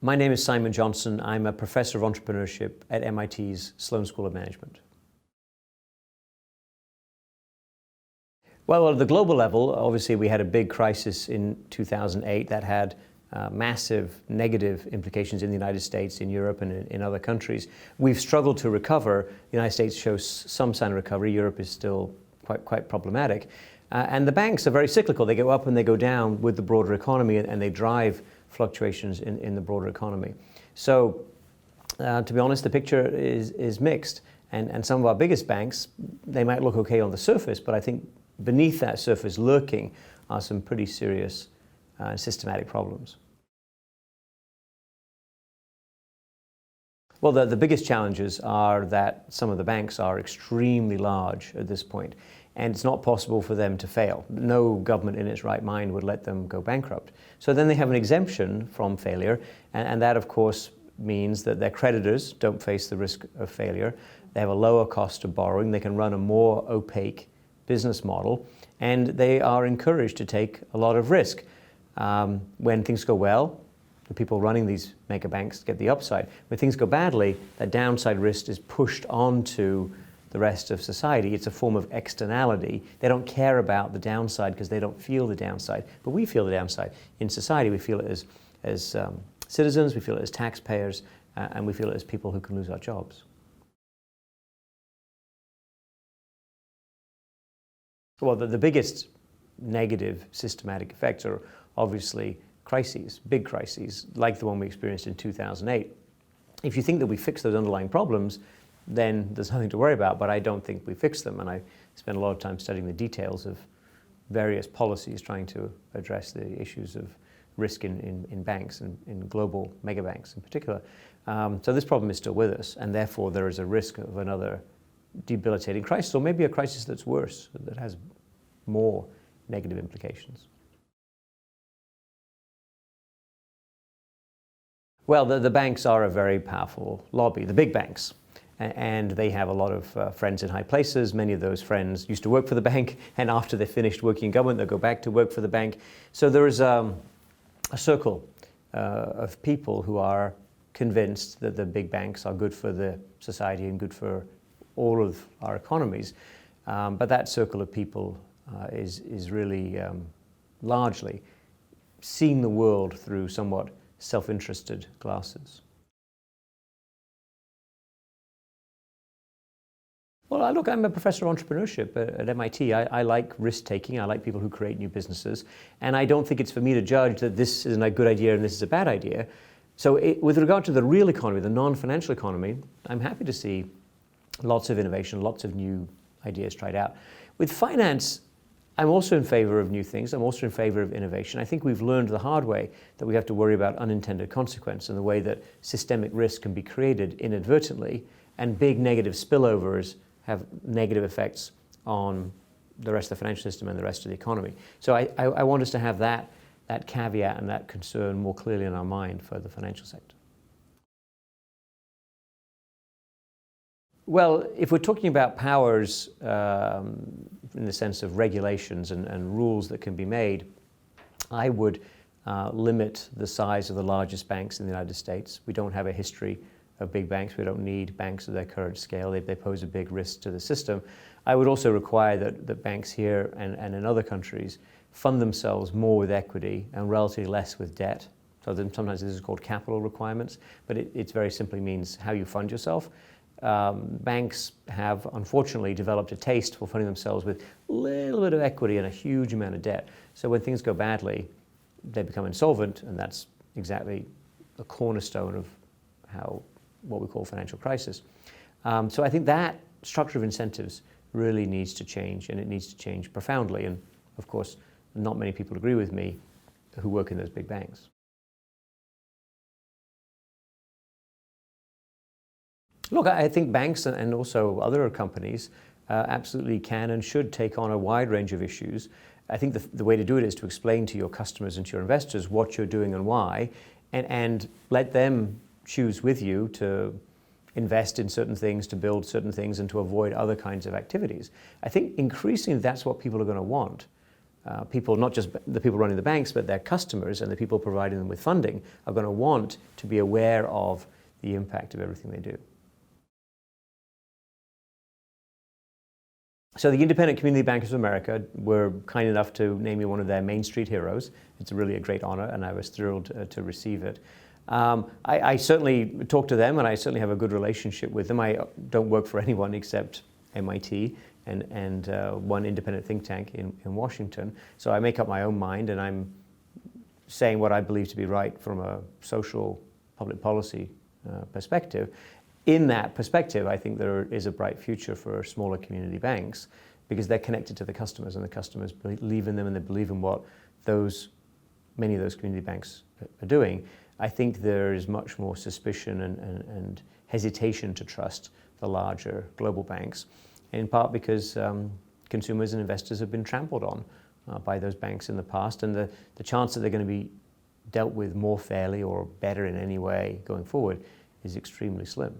My name is Simon Johnson. I'm a professor of entrepreneurship at MIT's Sloan School of Management. Well, at the global level, obviously we had a big crisis in 2008 that had massive negative implications in the United States, in Europe, and in other countries. We've struggled to recover. The United States shows some sign of recovery. Europe is still quite problematic. And the banks are very cyclical. They go up and they go down with the broader economy, and they drive fluctuations in the broader economy. So, to be honest, the picture is mixed. And some of our biggest banks, they might look okay on the surface, but I think beneath that surface lurking are some pretty serious systematic problems. Well, the biggest challenges are that some of the banks are extremely large at this point, and it's not possible for them to fail. No government in its right mind would let them go bankrupt. So then they have an exemption from failure, and that, of course, means that their creditors don't face the risk of failure. They have a lower cost of borrowing. They can run a more opaque business model, and they are encouraged to take a lot of risk. When things go well, the people running these mega banks get the upside. When things go badly, that downside risk is pushed onto the rest of society. It's a form of externality. They don't care about the downside because they don't feel the downside. But we feel the downside. In society, we feel it as citizens, we feel it as taxpayers, and we feel it as people who can lose our jobs. Well, the biggest negative systematic effects are obviously crises, big crises, like the one we experienced in 2008. If you think that we fixed those underlying problems, then there's nothing to worry about, but I don't think we fixed them. And I spent a lot of time studying the details of various policies trying to address the issues of risk in banks and in global mega banks in particular. So this problem is still with us, and therefore there is a risk of another debilitating crisis, or maybe a crisis that's worse, that has more negative implications. Well, the banks are a very powerful lobby, the big banks, and they have a lot of friends in high places. Many of those friends used to work for the bank, and after they finished working in government, they'll go back to work for the bank. So there is a circle of people who are convinced that the big banks are good for the society and good for all of our economies. But that circle of people is really largely seeing the world through somewhat self-interested glasses. Well, look, I'm a professor of entrepreneurship at MIT. I like risk-taking. I like people who create new businesses. And I don't think it's for me to judge that this isn't a good idea and this is a bad idea. So with regard to the real economy, the non-financial economy, I'm happy to see lots of innovation, lots of new ideas tried out. With finance, I'm also in favor of new things. I'm also in favor of innovation. I think we've learned the hard way that we have to worry about unintended consequence and the way that systemic risk can be created inadvertently, and big negative spillovers have negative effects on the rest of the financial system and the rest of the economy. So I want us to have that caveat and that concern more clearly in our mind for the financial sector. Well, if we're talking about powers in the sense of regulations and rules that can be made, I would limit the size of the largest banks in the United States. We don't have a history of big banks. We don't need banks of their current scale. They pose a big risk to the system. I would also require that banks here and in other countries fund themselves more with equity and relatively less with debt. So then sometimes this is called capital requirements, but it very simply means how you fund yourself. Banks have unfortunately developed a taste for funding themselves with a little bit of equity and a huge amount of debt. So when things go badly, they become insolvent, and that's exactly the cornerstone of what we call financial crisis. So I think that structure of incentives really needs to change, and it needs to change profoundly. And of course, not many people agree with me who work in those big banks. Look, I think banks and also other companies absolutely can and should take on a wide range of issues. I think the way to do it is to explain to your customers and to your investors what you're doing and why, and let them choose with you to invest in certain things, to build certain things, and to avoid other kinds of activities. I think increasingly that's what people are going to want. People, not just the people running the banks, but their customers and the people providing them with funding are going to want to be aware of the impact of everything they do. So the Independent Community Bankers of America were kind enough to name me one of their Main Street heroes. It's really a great honor, and I was thrilled to receive it. I certainly talk to them, and I certainly have a good relationship with them. I don't work for anyone except MIT and one independent think tank in Washington. So I make up my own mind, and I'm saying what I believe to be right from a social public policy perspective. In that perspective, I think there is a bright future for smaller community banks because they're connected to the customers, and the customers believe in them, and they believe in what many of those community banks are doing. I think there is much more suspicion and hesitation to trust the larger global banks, in part because consumers and investors have been trampled on by those banks in the past, and the chance that they're going to be dealt with more fairly or better in any way going forward is extremely slim.